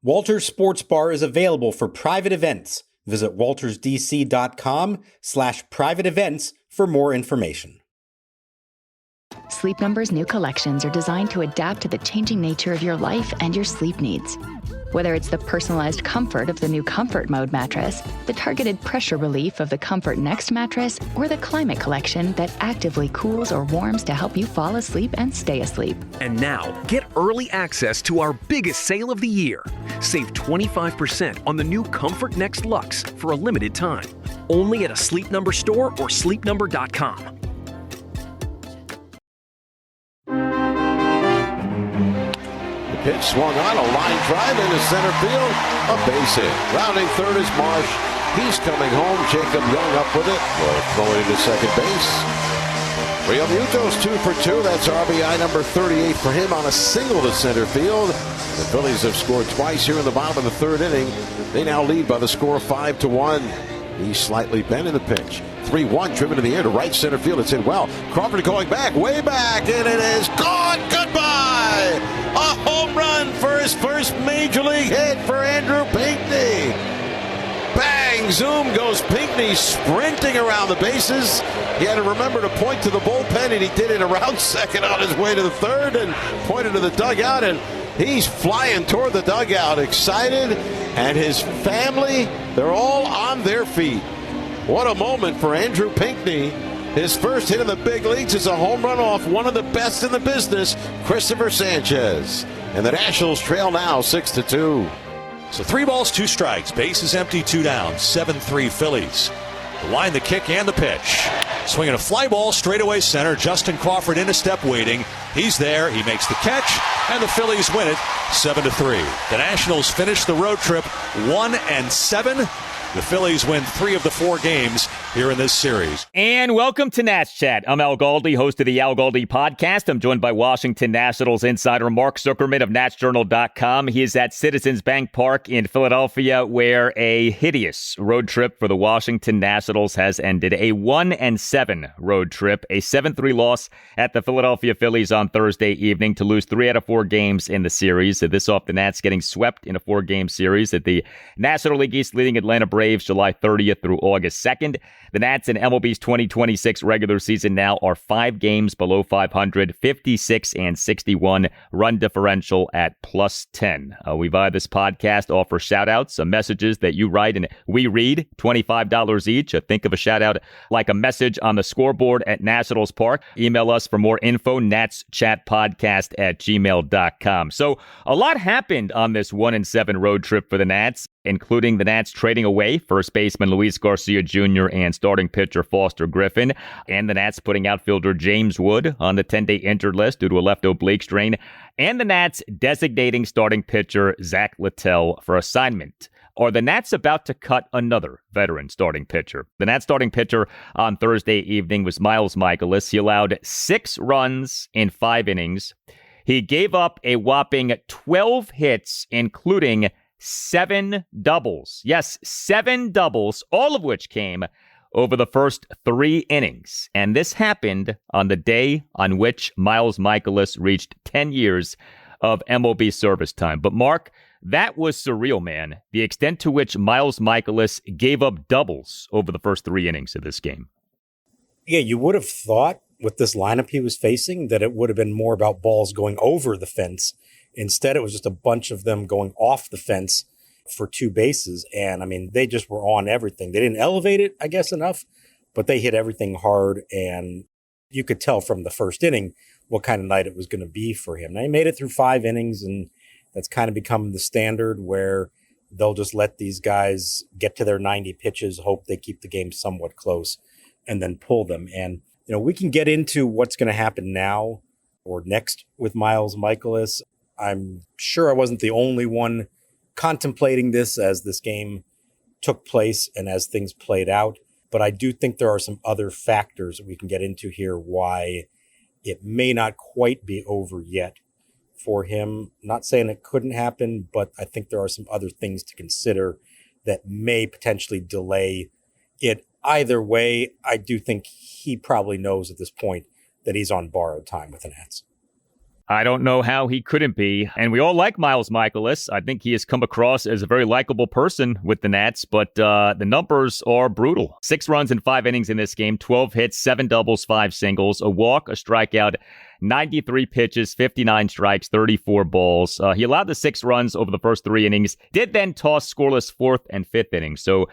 Walters Sports Bar is available for private events. Visit waltersdc.com/private events for more information. Sleep Number's new collections are designed to adapt to the changing nature of your life and your sleep needs. Whether it's the personalized comfort of the new Comfort Mode mattress, the targeted pressure relief of the Comfort Next mattress, or the Climate Collection that actively cools or warms to help you fall asleep and stay asleep. And now, get early access to our biggest sale of the year. Save 25% on the new Comfort Next Luxe for a limited time. Only at a Sleep Number store or sleepnumber.com. Pitch swung on, a line drive into center field, a base hit. Rounding third is Marsh. He's coming home. Jacob Young up with it. Well, throwing to second base. Real Muto's 2 for 2. That's RBI number 38 for him on a single to center field. The Phillies have scored twice here in the bottom of the third inning. They now lead by the score of 5-1. He's slightly bent in the pitch. 3-1 driven to the air to right center field. It's in well. Crawford going back, way back, and it is gone. Goodbye. A home run for his first major league hit for Andrew Pinckney. Bang, zoom goes Pinckney sprinting around the bases. He had to remember to point to the bullpen, and he did it around second on his way to the third and pointed to the dugout, and he's flying toward the dugout, excited, and his family, they're all on their feet. What a moment for Andrew Pinckney. His first hit in the big leagues is a home run off one of the best in the business, Christopher Sanchez. And the Nationals trail now 6-2. So 3 balls, 2 strikes. Base is empty, 2 down. 7-3 Phillies. The line, the kick, and the pitch. Swinging a fly ball straight away center. Justin Crawford in a step waiting. He's there. He makes the catch, and the Phillies win it 7-3. The Nationals finish the road trip 1-7. The Phillies win 3 of the 4 games here in this series. And welcome to Nats Chat. I'm Al Galdi, host of the Al Galdi podcast. I'm joined by Washington Nationals insider Mark Zuckerman of NatsJournal.com. He is at Citizens Bank Park in Philadelphia, where a hideous road trip for the Washington Nationals has ended. A 1-7 road trip, a 7-3 loss at the Philadelphia Phillies on Thursday evening to lose 3 out of 4 games in the series. So this off the Nats getting swept in a 4-game series at the National League East leading Atlanta Braves July 30th through August 2nd. The Nats in MLB's 2026 regular season now are 5 games below 500, 56-61 run differential at +10. We via this podcast offer shout-outs, some messages that you write and we read, $25 each. Think of a shout-out like a message on the scoreboard at Nationals Park. Email us for more info, natschatpodcast@gmail.com. So a lot happened on this 1-7 road trip for the Nats, including the Nats trading away first baseman Luis Garcia Jr. and starting pitcher Foster Griffin, and the Nats putting outfielder James Wood on the 10-day injured list due to a left oblique strain, and the Nats designating starting pitcher Zack Littell for assignment. Are the Nats about to cut another veteran starting pitcher? The Nats starting pitcher on Thursday evening was Miles Mikolas. He allowed 6 runs in 5 innings. He gave up a whopping 12 hits, including 7 doubles. Yes, 7 doubles, all of which came over the first 3 innings. And this happened on the day on which Miles Mikolas reached 10 years of MLB service time. But Mark, that was surreal, man. The extent to which Miles Mikolas gave up doubles over the first 3 innings of this game. Yeah, you would have thought with this lineup he was facing that it would have been more about balls going over the fence. Instead, it was just a bunch of them going off the fence for 2 bases. And, I mean, they just were on everything. They didn't elevate it, I guess, enough, but they hit everything hard. And you could tell from the first inning what kind of night it was going to be for him. Now, he made it through 5 innings, and that's kind of become the standard where they'll just let these guys get to their 90 pitches, hope they keep the game somewhat close, and then pull them. And, you know, we can get into what's going to happen now or next with Miles Mikolas. I'm sure I wasn't the only one contemplating this as this game took place and as things played out. But I do think there are some other factors that we can get into here why it may not quite be over yet for him. Not saying it couldn't happen, but I think there are some other things to consider that may potentially delay it. Either way, I do think he probably knows at this point that he's on borrowed time with the Nats. I don't know how he couldn't be. And we all like Miles Mikolas. I think he has come across as a very likable person with the Nats, but the numbers are brutal. 6 runs in 5 innings in this game, 12 hits, 7 doubles, 5 singles, a walk, a strikeout, 93 pitches, 59 strikes, 34 balls. He allowed the 6 runs over the first 3 innings, did then toss scoreless 4th and 5th innings. So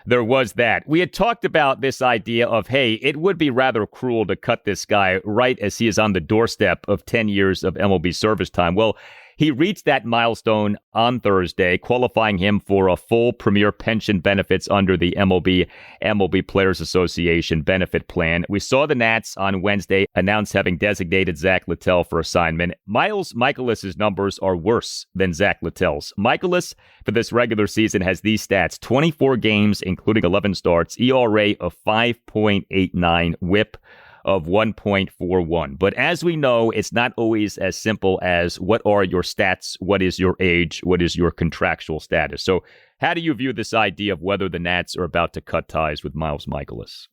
there was that. We had talked about this idea of, hey, it would be rather cruel to cut this guy right as he is on the doorstep of 10 years of MLB service time. Well, he reached that milestone on Thursday, qualifying him for a full premier pension benefits under the MLB Players Association benefit plan. We saw the Nats on Wednesday announce having designated Zack Littell for assignment. Miles Mikolas' numbers are worse than Zack Littell's. Mikolas, for this regular season, has these stats: 24 games, including 11 starts, ERA of 5.89, WHIP of 1.41. But as we know, it's not always as simple as what are your stats, what is your age, what is your contractual status. So how do you view this idea of whether the Nats are about to cut ties with Miles Mikolas?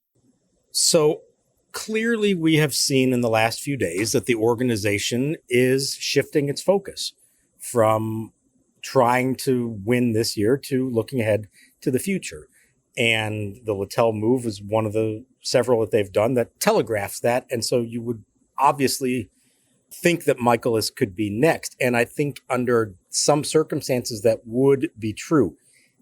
So clearly we have seen in the last few days that the organization is shifting its focus from trying to win this year to looking ahead to the future. And the Littell move is one of the several that they've done that telegraphs that. And so you would obviously think that Mikolas could be next. And I think under some circumstances that would be true.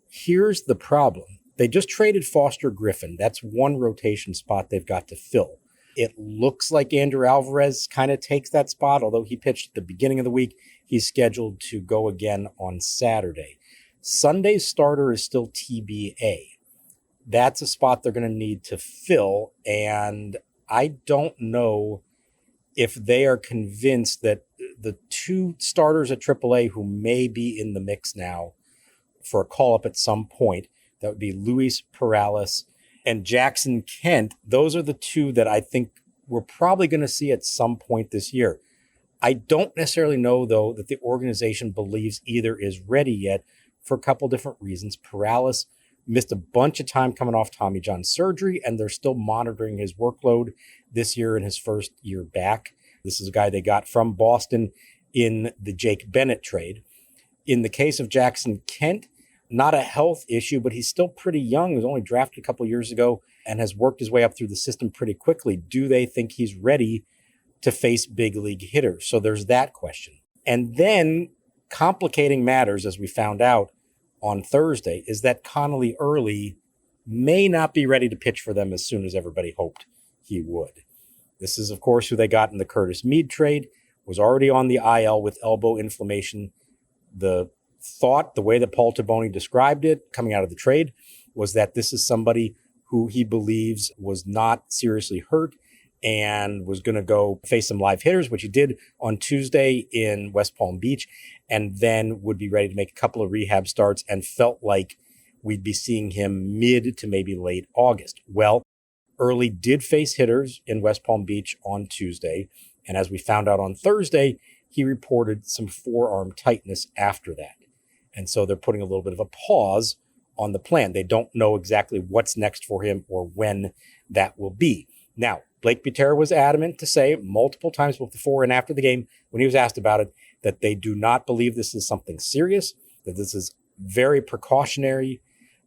Here's the problem. They just traded Foster Griffin. That's one rotation spot they've got to fill. It looks like Andrew Alvarez kind of takes that spot, although he pitched at the beginning of the week. He's scheduled to go again on Saturday. Sunday's starter is still TBA. That's a spot they're going to need to fill. And I don't know if they are convinced that the 2 starters at AAA who may be in the mix now for a call-up at some point, that would be Luis Perales and Jackson Kent. Those are the 2 that I think we're probably going to see at some point this year. I don't necessarily know, though, that the organization believes either is ready yet for a couple different reasons. Perales missed a bunch of time coming off Tommy John surgery, and they're still monitoring his workload this year in his first year back. This is a guy they got from Boston in the Jake Bennett trade. In the case of Jackson Kent, not a health issue, but he's still pretty young. He was only drafted a couple years ago and has worked his way up through the system pretty quickly. Do they think he's ready to face big league hitters? So there's that question. And then complicating matters, as we found out on Thursday, is that Connelly Early may not be ready to pitch for them as soon as everybody hoped he would. This is, of course, who they got in the Curtis Mead trade, was already on the IL with elbow inflammation. The thought, the way that Paul Taboni described it coming out of the trade, was that this is somebody who he believes was not seriously hurt and was going to go face some live hitters, which he did on Tuesday in West Palm Beach, and then would be ready to make a couple of rehab starts and felt like we'd be seeing him mid to maybe late August. Well, Early did face hitters in West Palm Beach on Tuesday, and as we found out on Thursday, he reported some forearm tightness after that. And so they're putting a little bit of a pause on the plan. They don't know exactly what's next for him or when that will be. Now, Blake Butera was adamant to say multiple times both before and after the game when he was asked about it that they do not believe this is something serious, that this is very precautionary,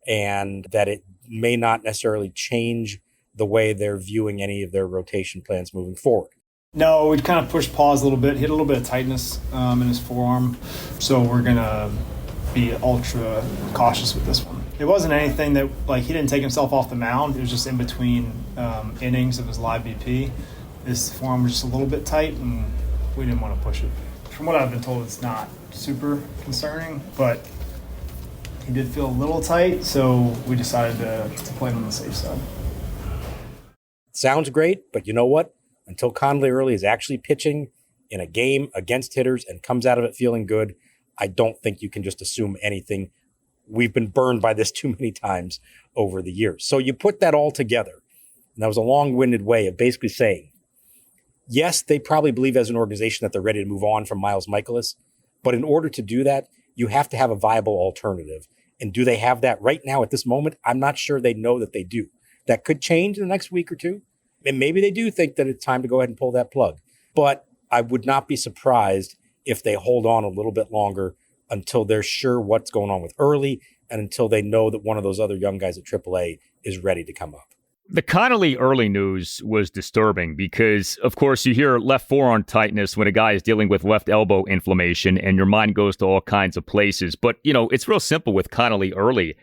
and that it may not necessarily change the way they're viewing any of their rotation plans moving forward. No, we kind of pushed pause a little bit, hit a little bit of tightness in his forearm, so we're going to be ultra cautious with this one. It wasn't anything that, like, he didn't take himself off the mound. It was just in between innings of his live BP. His forearm was just a little bit tight, and we didn't want to push it. From what I've been told, it's not super concerning, but he did feel a little tight, so we decided to play him on the safe side. Sounds great, but you know what? Until Connelly Early is actually pitching in a game against hitters and comes out of it feeling good, I don't think you can just assume anything. We've been burned by this too many times over the years. So you put that all together, and that was a long-winded way of basically saying, yes, they probably believe as an organization that they're ready to move on from Miles Mikolas, but in order to do that, you have to have a viable alternative. And do they have that right now at this moment? I'm not sure they know that they do. That could change in the next week or two. And maybe they do think that it's time to go ahead and pull that plug. But I would not be surprised if they hold on a little bit longer until they're sure what's going on with Early and until they know that one of those other young guys at AAA is ready to come up. The Connelly Early news was disturbing because, of course, you hear left forearm tightness when a guy is dealing with left elbow inflammation and your mind goes to all kinds of places. But, it's real simple with Connelly Early.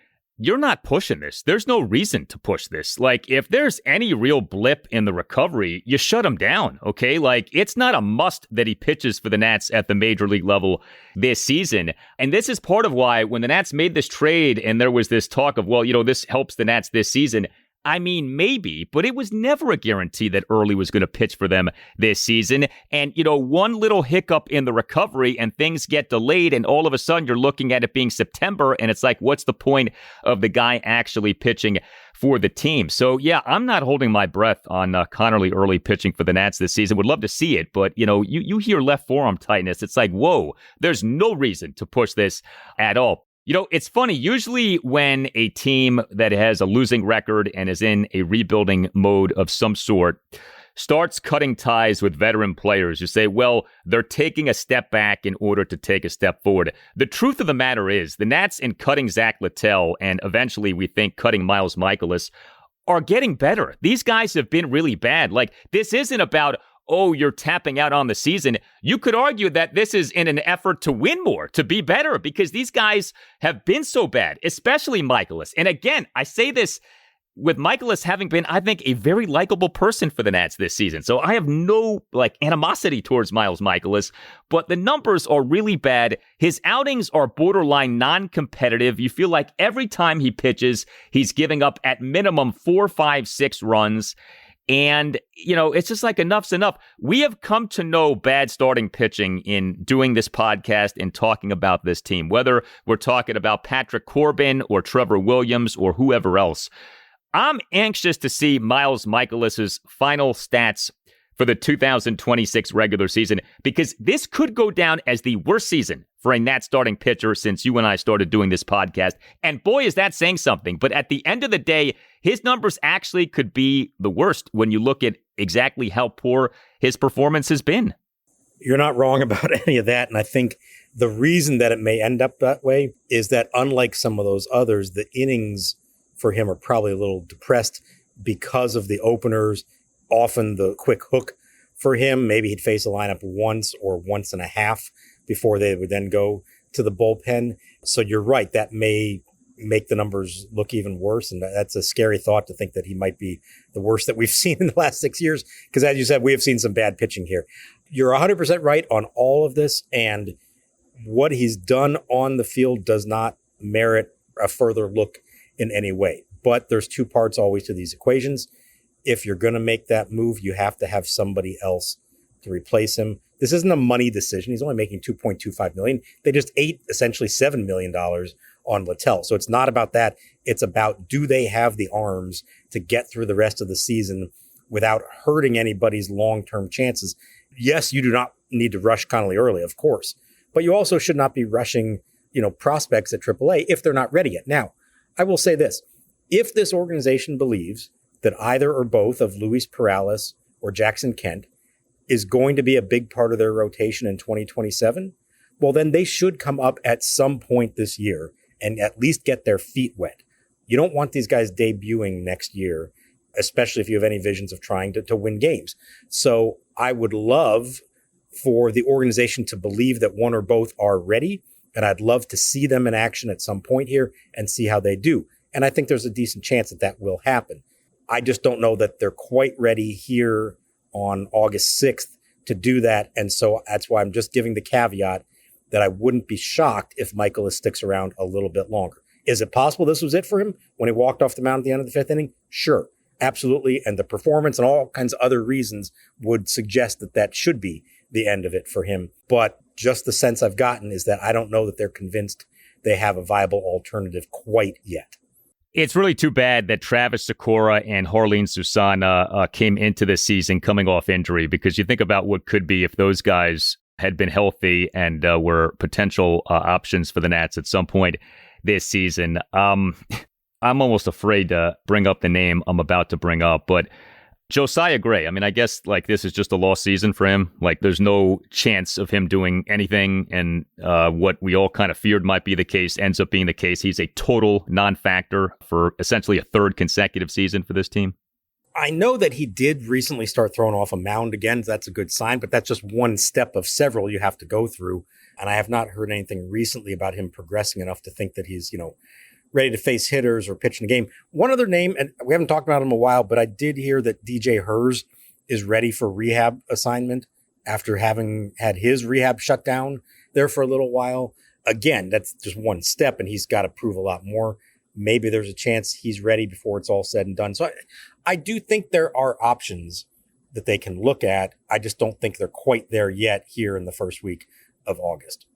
You're not pushing this. There's no reason to push this. Like, if there's any real blip in the recovery, you shut him down, okay? Like, it's not a must that he pitches for the Nats at the major league level this season. And this is part of why when the Nats made this trade and there was this talk of, well, this helps the Nats this season, I mean, maybe, but it was never a guarantee that Early was going to pitch for them this season. And, one little hiccup in the recovery and things get delayed, and all of a sudden you're looking at it being September, and it's like, what's the point of the guy actually pitching for the team? So, yeah, I'm not holding my breath on Connelly Early pitching for the Nats this season. Would love to see it, but, you hear left forearm tightness. It's like, whoa, there's no reason to push this at all. It's funny. Usually when a team that has a losing record and is in a rebuilding mode of some sort starts cutting ties with veteran players, you say, well, they're taking a step back in order to take a step forward. The truth of the matter is the Nats, in cutting Zack Littell and eventually we think cutting Miles Mikolas, are getting better. These guys have been really bad. Like, this isn't about, oh, you're tapping out on the season. You could argue that this is in an effort to win more, to be better, because these guys have been so bad, especially Mikolas. And again, I say this with Mikolas having been, I think, a very likable person for the Nats this season. So I have no animosity towards Miles Mikolas, but the numbers are really bad. His outings are borderline non-competitive. You feel like every time he pitches, he's giving up at minimum 4, 5, 6 runs. And, it's just like enough's enough. We have come to know bad starting pitching in doing this podcast and talking about this team, whether we're talking about Patrick Corbin or Trevor Williams or whoever else. I'm anxious to see Miles Mikolas' final stats for the 2026 regular season, because this could go down as the worst season for a Nats starting pitcher since you and I started doing this podcast. And boy, is that saying something. But at the end of the day, his numbers actually could be the worst when you look at exactly how poor his performance has been. You're not wrong about any of that. And I think the reason that it may end up that way is that unlike some of those others, the innings for him are probably a little depressed because of the openers, often the quick hook for him. Maybe he'd face a lineup once or once and a half before they would then go to the bullpen. So you're right, that may make the numbers look even worse. And that's a scary thought to think that he might be the worst that we've seen in the last 6 years. Because as you said, we have seen some bad pitching here. You're 100% right on all of this. And what he's done on the field does not merit a further look in any way. But there's two parts always to these equations. If you're going to make that move, you have to have somebody else to replace him. This isn't a money decision. He's only making $2.25 million. They just ate essentially $7 million on Littell. So it's not about that. It's about, do they have the arms to get through the rest of the season without hurting anybody's long-term chances? Yes, you do not need to rush Connelly Early, of course, but you also should not be rushing, prospects at AAA if they're not ready yet. Now, I will say this. If this organization believes that either or both of Luis Perales or Jackson Kent is going to be a big part of their rotation in 2027, well, then they should come up at some point this year and at least get their feet wet. You don't want these guys debuting next year, especially if you have any visions of trying to win games. So I would love for the organization to believe that one or both are ready, and I'd love to see them in action at some point here and see how they do. And I think there's a decent chance that that will happen. I just don't know that they're quite ready here on August 6th to do that. And so that's why I'm just giving the caveat that I wouldn't be shocked if Mikolas sticks around a little bit longer. Is it possible this was it for him when he walked off the mound at the end of the fifth inning? Sure, absolutely. And the performance and all kinds of other reasons would suggest that that should be the end of it for him. But just the sense I've gotten is that I don't know that they're convinced they have a viable alternative quite yet. It's really too bad that Travis Sikora and Harleen Susana came into this season coming off injury, because you think about what could be if those guys had been healthy and were potential options for the Nats at some point this season. I'm almost afraid to bring up the name I'm about to bring up, but Josiah Gray, I mean, I guess like this is just a lost season for him. Like there's no chance of him doing anything. And what we all kind of feared might be the case ends up being the case. He's a total non-factor for essentially a third consecutive season for this team. I know that he did recently start throwing off a mound again. That's a good sign, but that's just one step of several you have to go through. And I have not heard anything recently about him progressing enough to think that he's, ready to face hitters or pitch in a game. One other name, and we haven't talked about him in a while, but I did hear that DJ Herz is ready for rehab assignment after having had his rehab shut down there for a little while. Again, that's just one step, and he's got to prove a lot more. Maybe there's a chance he's ready before it's all said and done. So I do think there are options that they can look at. I just don't think they're quite there yet here in the first week of August.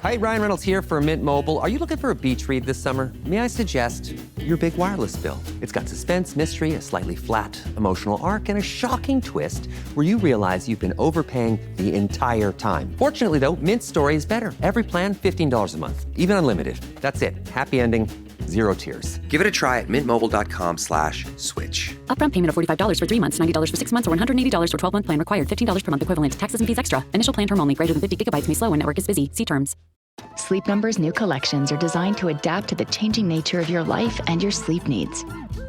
Hi, Ryan Reynolds here for Mint Mobile. Are you looking for a beach read this summer? May I suggest your big wireless bill? It's got suspense, mystery, a slightly flat, emotional arc, and a shocking twist where you realize you've been overpaying the entire time. Fortunately, though, Mint's story is better. Every plan, $15 a month, even unlimited. That's it. Happy ending, zero tears. Give it a try at mintmobile.com/switch. Upfront payment of $45 for 3 months, $90 for 6 months, or $180 for 12-month plan required. $15 per month equivalent. Taxes and fees extra. Initial plan term only. Greater than 50 gigabytes may slow when network is busy. See terms. Sleep Number's new collections are designed to adapt to the changing nature of your life and your sleep needs.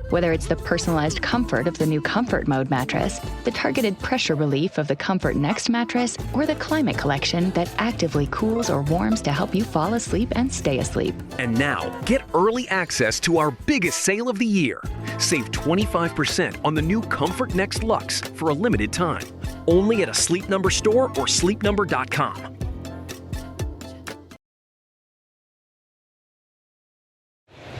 Whether it's the personalized comfort of the new Comfort Mode mattress, the targeted pressure relief of the Comfort Next mattress, or the climate collection that actively cools or warms to help you fall asleep and stay asleep. And now, get early access to our biggest sale of the year. Save 25% on the new Comfort Next Luxe for a limited time. Only at a Sleep Number store or sleepnumber.com.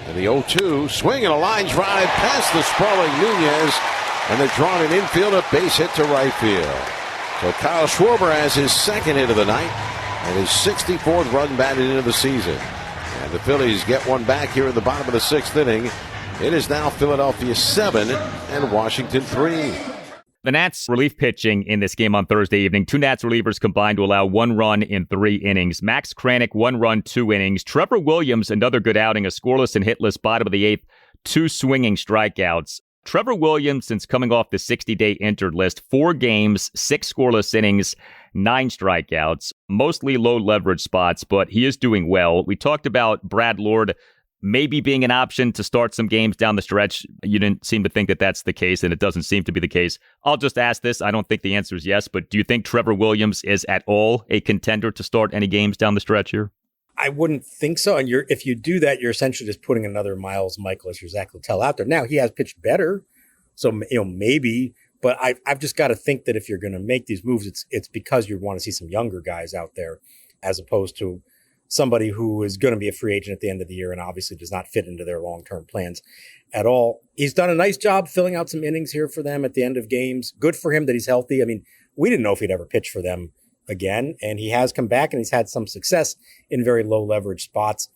And the 0-2, swing and a line drive past the sprawling Nunez, and they're drawn an infield, a base hit to right field. So Kyle Schwarber has his second hit of the night and his 64th run batted into the season. And the Phillies get one back here in the bottom of the sixth inning. It is now Philadelphia 7 and Washington 3. The Nats relief pitching in this game on Thursday evening. Two Nats relievers combined to allow 1 run in 3 innings. Max Kranick, 1 run, 2 innings. Trevor Williams, another good outing, a scoreless and hitless bottom of the 8th, 2 swinging strikeouts. Trevor Williams, since coming off the 60-day injured list, 4 games, 6 scoreless innings, 9 strikeouts, mostly low leverage spots, but he is doing well. We talked about Brad Lord maybe being an option to start some games down the stretch. You didn't seem to think that that's the case, and it doesn't seem to be the case. I'll just ask this. I don't think the answer is yes, but do you think Trevor Williams is at all a contender to start any games down the stretch here? I wouldn't think so. And if you do that, you're essentially just putting another Miles Mikolas or Zack Littell out there. Now, he has pitched better, so maybe. But I've just got to think that if you're going to make these moves, it's because you want to see some younger guys out there, as opposed to somebody who is going to be a free agent at the end of the year and obviously does not fit into their long-term plans at all. He's done a nice job filling out some innings here for them at the end of games. Good for him that he's healthy. I mean, we didn't know if he'd ever pitch for them again, and he has come back and he's had some success in very low leverage spots.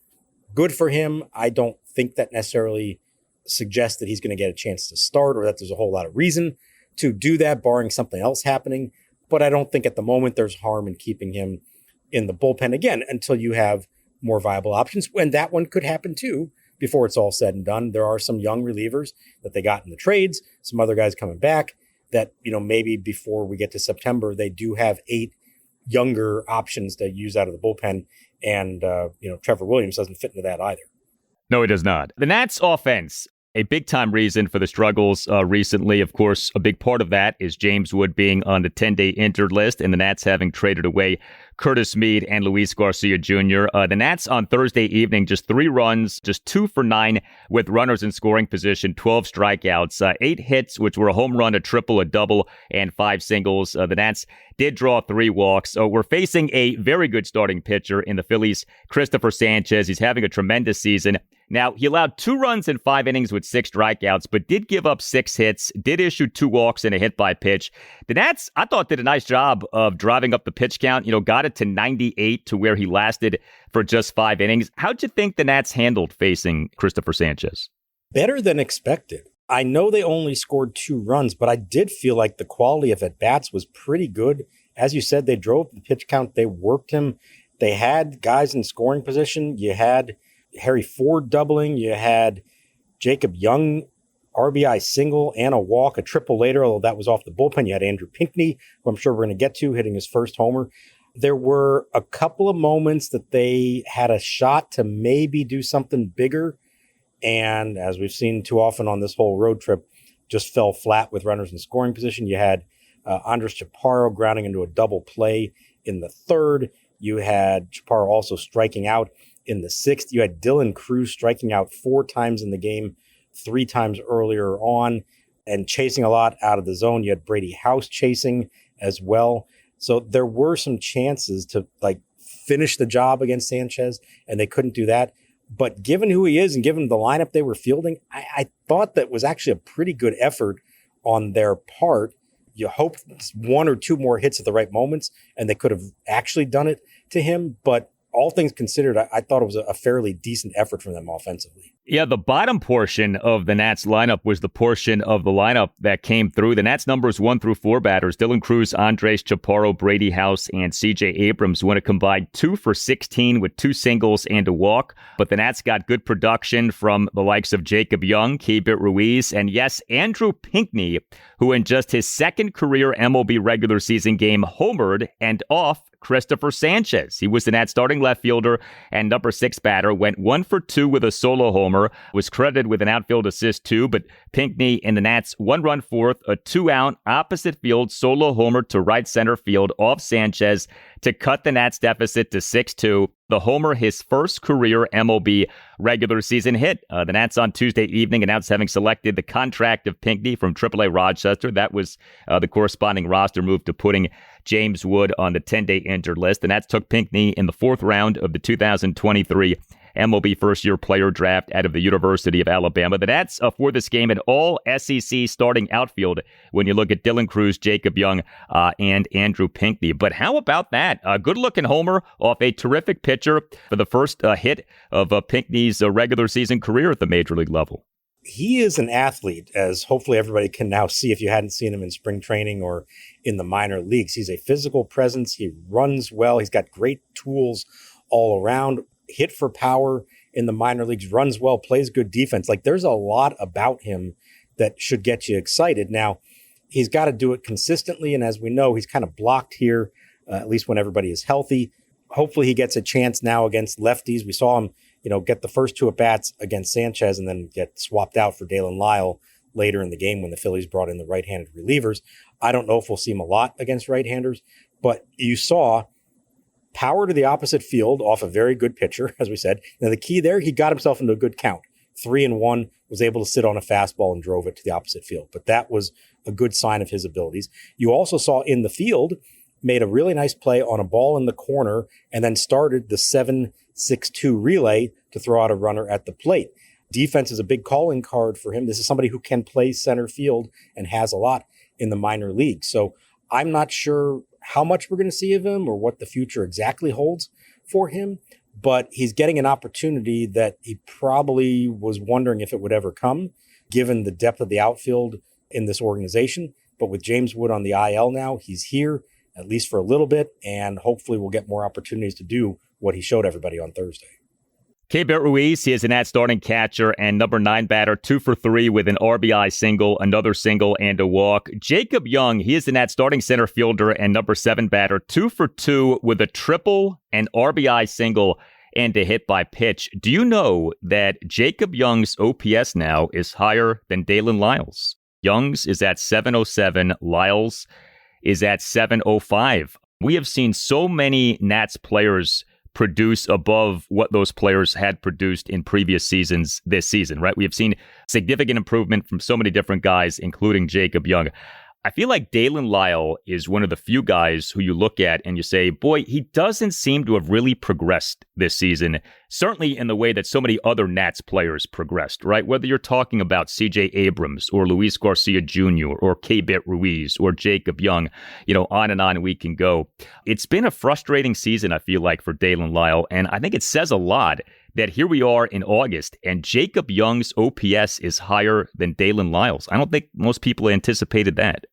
Good for him. I don't think that necessarily suggests that he's going to get a chance to start or that there's a whole lot of reason to do that, barring something else happening. But I don't think at the moment there's harm in keeping him in the bullpen again until you have more viable options. And that one could happen too before it's all said and done. There are some young relievers that they got in the trades, some other guys coming back that, maybe before we get to September, they do have 8 younger options to use out of the bullpen. And, Trevor Williams doesn't fit into that either. No, he does not. The Nats offense, a big-time reason for the struggles recently. Of course, a big part of that is James Wood being on the 10-day injured list and the Nats having traded away Curtis Mead and Luis Garcia Jr. The Nats on Thursday evening, just 3 runs, just 2 for 9 with runners in scoring position, 12 strikeouts, 8 hits, which were a home run, a triple, a double, and 5 singles. The Nats did draw 3 walks. So we're facing a very good starting pitcher in the Phillies, Christopher Sanchez. He's having a tremendous season. Now, he allowed 2 runs in 5 innings with 6 strikeouts, but did give up 6 hits, did issue 2 walks and a hit by pitch. The Nats, I thought, did a nice job of driving up the pitch count, got it to 98 to where he lasted for just 5 innings. How'd you think the Nats handled facing Christopher Sanchez? Better than expected. I know they only scored 2 runs, but I did feel like the quality of at-bats was pretty good. As you said, they drove the pitch count. They worked him. They had guys in scoring position. You had Harry Ford doubling. You had Jacob Young RBI single and a walk, a triple later, although that was off the bullpen. You had Andrew Pinckney, who I'm sure we're going to get to, hitting his first homer. There were a couple of moments that they had a shot to maybe do something bigger. And as we've seen too often on this whole road trip, just fell flat with runners in scoring position. You had Andres Chaparro grounding into a double play in the third. You had Chaparro also striking out in the sixth. You had Dylan Cruz striking out 4 times in the game, 3 times earlier on, and chasing a lot out of the zone. You had Brady House chasing as well. So there were some chances to finish the job against Sanchez, and they couldn't do that. But given who he is and given the lineup they were fielding, I thought that was actually a pretty good effort on their part. You hope 1 or 2 more hits at the right moments, and they could have actually done it to him. But all things considered, I thought it was a fairly decent effort from them offensively. Yeah, the bottom portion of the Nats lineup was the portion of the lineup that came through. The Nats numbers 1 through 4 batters, Dylan Cruz, Andres Chaparro, Brady House, and C.J. Abrams went a combined 2 for 16 with 2 singles and a walk. But the Nats got good production from the likes of Jacob Young, Keibert Ruiz, and yes, Andrew Pinckney, who in just his second career MLB regular season game homered and off Christopher Sanchez. He was the Nats starting left fielder and number 6 batter, went 1 for 2 with a solo homer, was credited with an outfield assist too, but Pinckney in the Nats 1-run fourth, a 2-out opposite field solo homer to right center field off Sanchez to cut the Nats deficit to 6-2. The homer, his first career MLB regular season hit. The Nats on Tuesday evening announced having selected the contract of Pinckney from AAA Rochester. That was the corresponding roster move to putting James Wood on the 10-day injured list. The Nats took Pinckney in the 4th round of the 2023 MLB first-year player draft out of the University of Alabama. The Nats for this game an all-SEC starting outfield when you look at Dylan Cruz, Jacob Young, and Andrew Pinckney. But how about that? A good-looking homer off a terrific pitcher for the first hit of Pinckney's regular season career at the major league level. He is an athlete, as hopefully everybody can now see if you hadn't seen him in spring training or in the minor leagues. He's a physical presence. He runs well. He's got great tools all around. Hit for power in the minor leagues, runs well, plays good defense. There's a lot about him that should get you excited. Now, he's got to do it consistently. And as we know, he's kind of blocked here, at least when everybody is healthy. Hopefully he gets a chance now against lefties. We saw him, get the first 2 at-bats against Sanchez and then get swapped out for Daylen Lile later in the game when the Phillies brought in the right-handed relievers. I don't know if we'll see him a lot against right-handers, but you saw power to the opposite field off a very good pitcher, as we said. Now, the key there, he got himself into a good count. 3-1, was able to sit on a fastball and drove it to the opposite field. But that was a good sign of his abilities. You also saw in the field, made a really nice play on a ball in the corner and then started the 7-6-2 relay to throw out a runner at the plate. Defense is a big calling card for him. This is somebody who can play center field and has a lot in the minor leagues. So I'm not sure how much we're going to see of him or what the future exactly holds for him, but he's getting an opportunity that he probably was wondering if it would ever come, given the depth of the outfield in this organization. But with James Wood on the IL now, he's here at least for a little bit, and hopefully we'll get more opportunities to do what he showed everybody on Thursday. Keibert Ruiz, he is a Nats starting catcher and number 9 batter, 2 for 3 with an RBI single, another single, and a walk. Jacob Young, he is the Nats starting center fielder and number 7 batter, 2 for 2 with a triple, an RBI single, and a hit by pitch. Do you know that Jacob Young's OPS now is higher than Daylen Lile's? Young's is at 707, Lile's is at 705. We have seen so many Nats players produce above what those players had produced in previous seasons this season, right? We have seen significant improvement from so many different guys, including Jacob Young. I feel like Daylen Lile is one of the few guys who you look at and you say, boy, he doesn't seem to have really progressed this season, certainly in the way that so many other Nats players progressed, right? Whether you're talking about C.J. Abrams or Luis Garcia Jr. or Keibert Ruiz or Jacob Young, on and on we can go. It's been a frustrating season, I feel like, for Daylen Lile, and I think it says a lot that here we are in August and Jacob Young's OPS is higher than Daylen Lile's. I don't think most people anticipated that.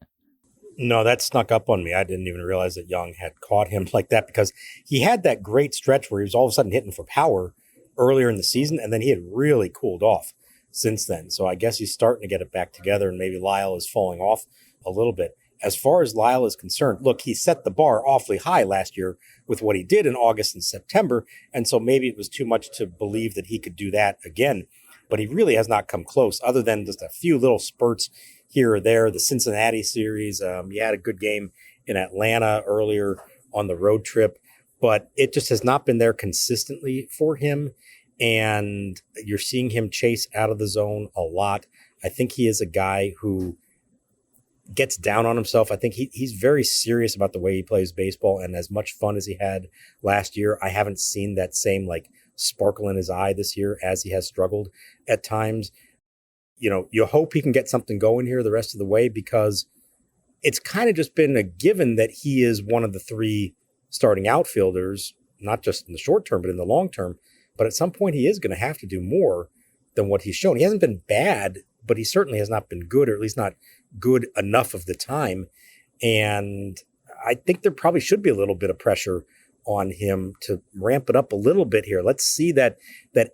No, that snuck up on me. I didn't even realize that Young had caught him like that because he had that great stretch where he was all of a sudden hitting for power earlier in the season, and then he had really cooled off since then. So I guess he's starting to get it back together, and maybe Lile is falling off a little bit. As far as Lile is concerned, look, he set the bar awfully high last year with what he did in August and September, and so maybe it was too much to believe that he could do that again. But he really has not come close, other than just a few little spurts here or there. The Cincinnati series, he had a good game in Atlanta earlier on the road trip, but it just has not been there consistently for him. And you're seeing him chase out of the zone a lot. I think he is a guy who gets down on himself. I think he's very serious about the way he plays baseball, and as much fun as he had last year, I haven't seen that same sparkle in his eye this year, as he has struggled at times. You hope he can get something going here the rest of the way, because it's kind of just been a given that he is one of the three starting outfielders, not just in the short term, but in the long term. But at some point, he is going to have to do more than what he's shown. He hasn't been bad, but he certainly has not been good, or at least not good enough of the time. And I think there probably should be a little bit of pressure on him to ramp it up a little bit here. Let's see that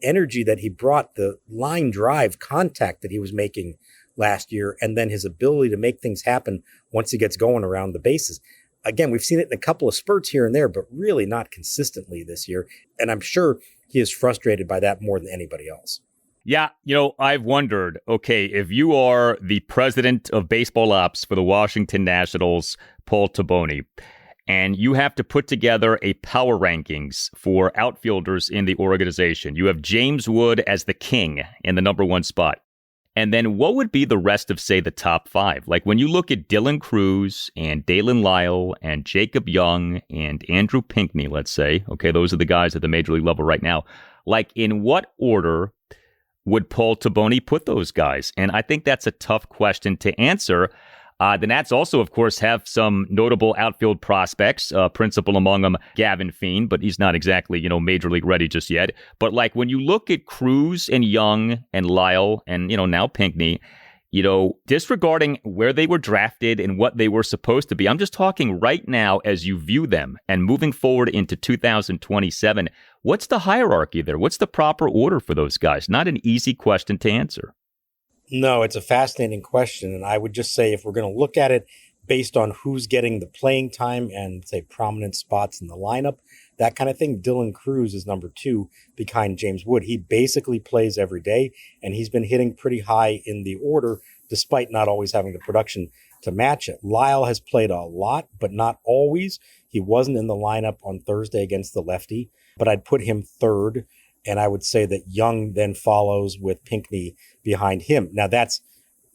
energy that he brought, the line drive contact that he was making last year, and then his ability to make things happen once he gets going around the bases. Again, we've seen it in a couple of spurts here and there, but really not consistently this year. And I'm sure he is frustrated by that more than anybody else. Yeah, I've wondered, okay, if you are the president of baseball ops for the Washington Nationals, Paul Taboni, and you have to put together a power rankings for outfielders in the organization. You have James Wood as the king in the number one spot. And then what would be the rest of, say, the top five? Like when you look at Dylan Cruz and Daylen Lile and Jacob Young and Andrew Pinckney, let's say, okay, those are the guys at the major league level right now. Like in what order would Paul Taboni put those guys? And I think that's a tough question to answer. The Nats also, of course, have some notable outfield prospects, principal among them, Gavin Feen, but he's not exactly, major league ready just yet. But like when you look at Cruz and Young and Lile and, now Pinckney, disregarding where they were drafted and what they were supposed to be, I'm just talking right now as you view them and moving forward into 2027, what's the hierarchy there? What's the proper order for those guys? Not an easy question to answer. No, it's a fascinating question. And I would just say, if we're going to look at it based on who's getting the playing time and, say, prominent spots in the lineup, that kind of thing, Dylan Cruz is number 2 behind James Wood. He basically plays every day, and he's been hitting pretty high in the order, despite not always having the production to match it. Lile has played a lot, but not always. He wasn't in the lineup on Thursday against the lefty, but I'd put him 3rd. And I would say that Young then follows with Pinckney behind him. Now, that's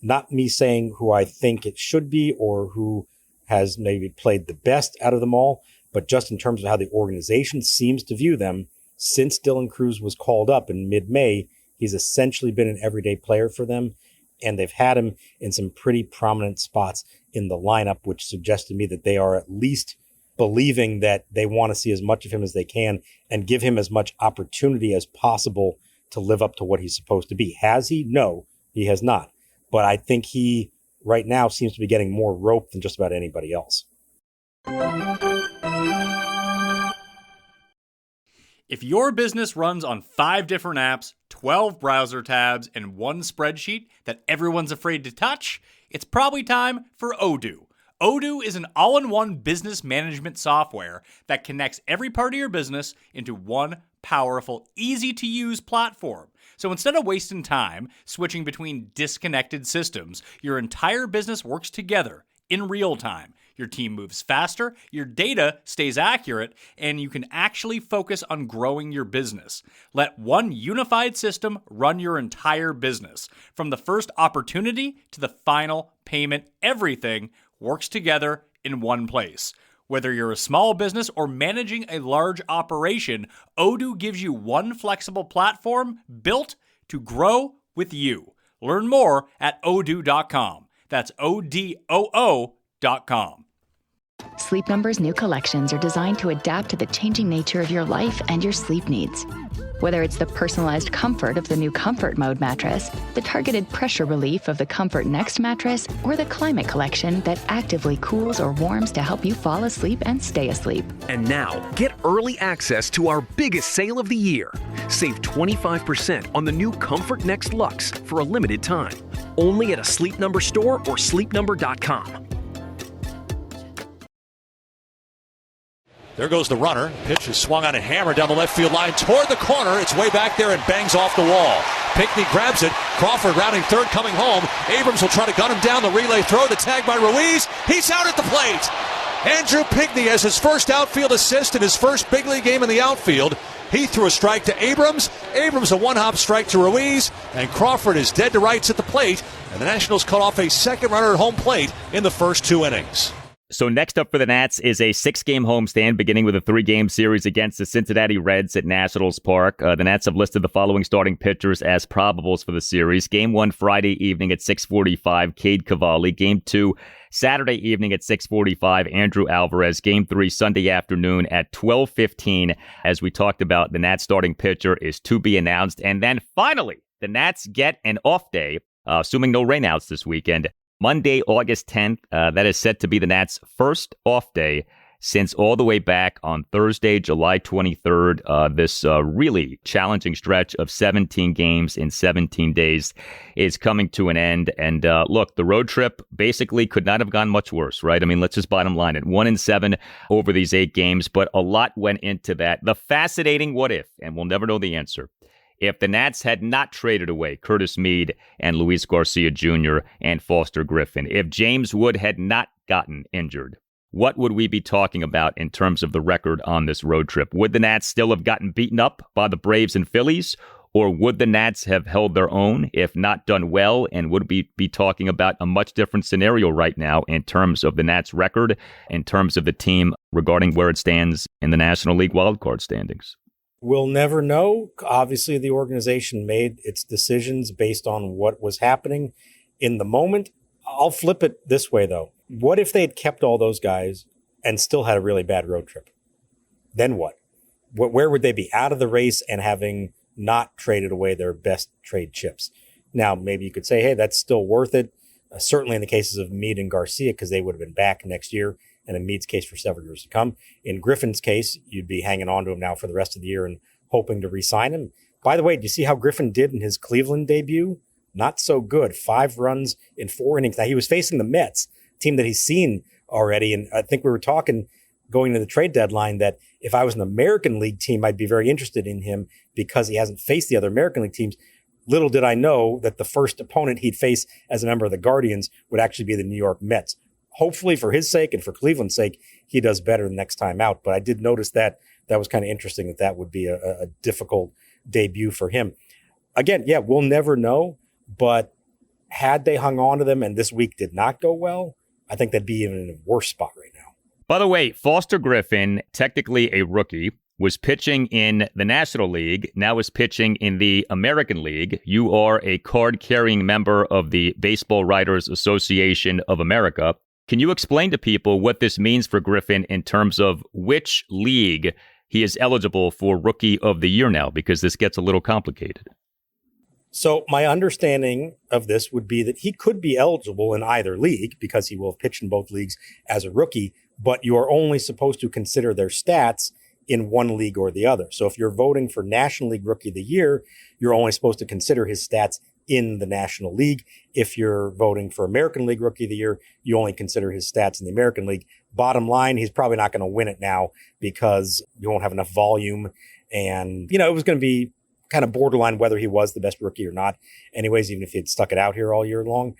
not me saying who I think it should be or who has maybe played the best out of them all, but just in terms of how the organization seems to view them. Since Dylan Cruz was called up in mid-May, he's essentially been an everyday player for them, and they've had him in some pretty prominent spots in the lineup, which suggests to me that they are at least believing that they want to see as much of him as they can and give him as much opportunity as possible to live up to what he's supposed to be. Has he? No, he has not. But I think he right now seems to be getting more rope than just about anybody else. If your business runs on 5 different apps, 12 browser tabs, and 1 spreadsheet that everyone's afraid to touch, it's probably time for Odoo. Odoo is an all-in-one business management software that connects every part of your business into one powerful, easy-to-use platform. So instead of wasting time switching between disconnected systems, your entire business works together in real time. Your team moves faster, your data stays accurate, and you can actually focus on growing your business. Let one unified system run your entire business. From the first opportunity to the final payment, everything works together in one place. Whether you're a small business or managing a large operation, Odoo gives you one flexible platform built to grow with you. Learn more at odoo.com. That's ODOO.com. Sleep Number's new collections are designed to adapt to the changing nature of your life and your sleep needs. Whether it's the personalized comfort of the new Comfort Mode mattress, the targeted pressure relief of the Comfort Next mattress, or the Climate Collection that actively cools or warms to help you fall asleep and stay asleep. And now, get early access to our biggest sale of the year. Save 25% on the new Comfort Next Luxe for a limited time. Only at a Sleep Number store or sleepnumber.com. There goes the runner. Pitch is swung on and hammered down the left field line toward the corner. It's way back there and bangs off the wall. Pinckney grabs it. Crawford rounding third, coming home. Abrams will try to gun him down. The relay throw. The tag by Ruiz. He's out at the plate. Andrew Pinckney has his first outfield assist in his first big league game in the outfield. He threw a strike to Abrams. Abrams a one-hop strike to Ruiz. And Crawford is dead to rights at the plate. And the Nationals cut off a second runner at home plate in the first 2 innings. So next up for the Nats is a 6-game homestand, beginning with a 3-game series against the Cincinnati Reds at Nationals Park. The Nats have listed the following starting pitchers as probables for the series. Game 1 Friday evening at 6:45, Cade Cavalli. Game 2 Saturday evening at 6:45, Andrew Alvarez. Game 3 Sunday afternoon at 12:15. As we talked about, the Nats starting pitcher is to be announced. And then finally, the Nats get an off day, assuming no rainouts this weekend. Monday, August 10th, that is set to be the Nats' first off day since all the way back on Thursday, July 23rd. This really challenging stretch of 17 games in 17 days is coming to an end. And look, the road trip basically could not have gone much worse, right? I mean, let's just bottom line it. 1-7 over these 8 games, but a lot went into that. The fascinating what if, and we'll never know the answer. If the Nats had not traded away Curtis Mead and Luis Garcia Jr. and Foster Griffin, if James Wood had not gotten injured, what would we be talking about in terms of the record on this road trip? Would the Nats still have gotten beaten up by the Braves and Phillies? Or would the Nats have held their own, if not done well? And would we be talking about a much different scenario right now in terms of the Nats record, in terms of the team regarding where it stands in the National League wildcard standings? We'll never know. Obviously, the organization made its decisions based on what was happening in the moment. I'll flip it this way, though. What if they had kept all those guys and still had a really bad road trip? Then what? Where would they be? Out of the race and having not traded away their best trade chips. Now, maybe you could say, hey, that's still worth it. Certainly in the cases of Mead and Garcia, because they would have been back next year. And in Mead's case, for several years to come. In Griffin's case, you'd be hanging on to him now for the rest of the year and hoping to re-sign him. By the way, do you see how Griffin did in his Cleveland debut? Not so good. 5 runs in 4 innings. Now, he was facing the Mets, a team that he's seen already. And I think we were talking going to the trade deadline that if I was an American League team, I'd be very interested in him because he hasn't faced the other American League teams. Little did I know that the first opponent he'd face as a member of the Guardians would actually be the New York Mets. Hopefully for his sake and for Cleveland's sake, he does better the next time out. But I did notice that was kind of interesting that would be a difficult debut for him. Again, yeah, we'll never know. But had they hung on to them and this week did not go well, I think they'd be even in a worse spot right now. By the way, Foster Griffin, technically a rookie, was pitching in the National League, now is pitching in the American League. You are a card-carrying member of the Baseball Writers Association of America. Can you explain to people what this means for Griffin in terms of which league he is eligible for Rookie of the Year now? Because this gets a little complicated. So my understanding of this would be that he could be eligible in either league because he will have pitched in both leagues as a rookie, but you are only supposed to consider their stats in one league or the other. So if you're voting for National League Rookie of the Year, you're only supposed to consider his stats in the National League. If you're voting for American League Rookie of the Year, you only consider his stats in the American League. Bottom line, he's probably not going to win it now because you won't have enough volume. And, it was going to be kind of borderline whether he was the best rookie or not. Anyways, even if he had stuck it out here all year long.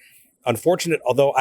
Unfortunate, although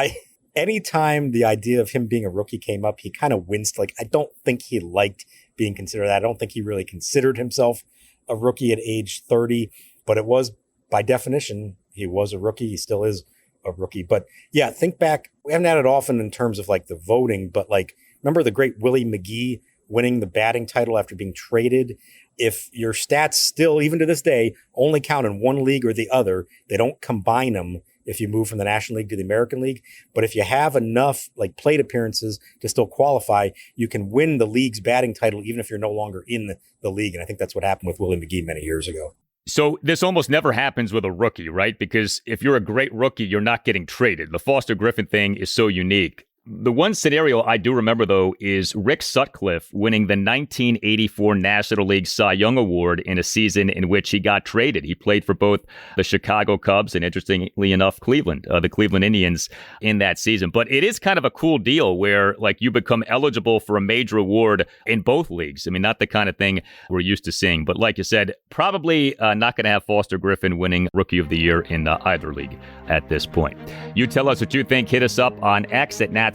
anytime the idea of him being a rookie came up, he kind of winced. Like, I don't think he liked being considered that. I don't think he really considered himself a rookie at age 30, but it was, by definition, he was a rookie. He still is a rookie. But yeah, think back. We haven't had it often in terms of like the voting, but like, remember the great Willie McGee winning the batting title after being traded? If your stats still, even to this day, only count in one league or the other, they don't combine them if you move from the National League to the American League. But if you have enough like plate appearances to still qualify, you can win the league's batting title even if you're no longer in the league. And I think that's what happened with Willie McGee many years ago. So this almost never happens with a rookie, right? Because if you're a great rookie, you're not getting traded. The Foster Griffin thing is so unique. The one scenario I do remember, though, is Rick Sutcliffe winning the 1984 National League Cy Young Award in a season in which he got traded. He played for both the Chicago Cubs and, interestingly enough, Cleveland, the Cleveland Indians in that season. But it is kind of a cool deal where, like, you become eligible for a major award in both leagues. I mean, not the kind of thing we're used to seeing. But like you said, probably not going to have Foster Griffin winning Rookie of the Year in either league at this point. You tell us what you think. Hit us up on X at Nats_chat.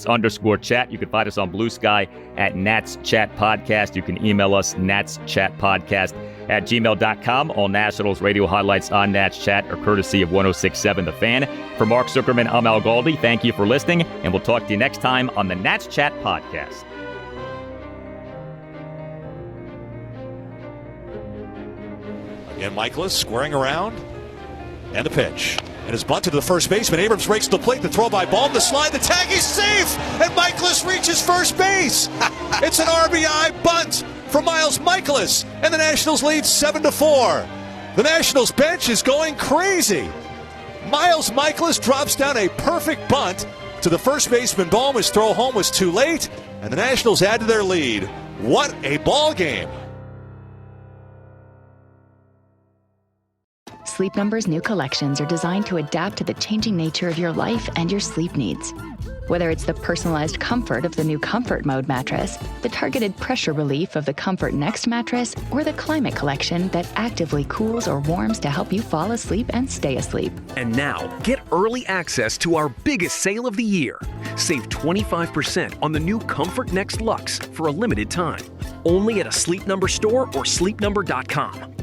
You can find us on Blue Sky at Nats Chat Podcast. You can email us natschatpodcast@gmail.com. All Nationals radio highlights on Nats Chat are courtesy of 106.7 The Fan. For Mark Zuckerman, I'm Al Galdi. Thank you for listening, and we'll talk to you next time on the Nats Chat Podcast. Again, Mikolas squaring around, and the pitch. And is bunted to the first baseman. Abrams breaks the plate. The throw by Baldwin. The slide. The tag. He's safe. And Mikolas reaches first base. It's an RBI bunt from Miles Mikolas. And the Nationals lead 7-4. The Nationals bench is going crazy. Miles Mikolas drops down a perfect bunt to the first baseman. Baldwin's throw home was too late. And the Nationals add to their lead. What a ball game. Sleep Number's new collections are designed to adapt to the changing nature of your life and your sleep needs. Whether it's the personalized comfort of the new Comfort Mode mattress, the targeted pressure relief of the Comfort Next mattress, or the climate collection that actively cools or warms to help you fall asleep and stay asleep. And now, get early access to our biggest sale of the year. Save 25% on the new Comfort Next Luxe for a limited time. Only at a Sleep Number store or sleepnumber.com.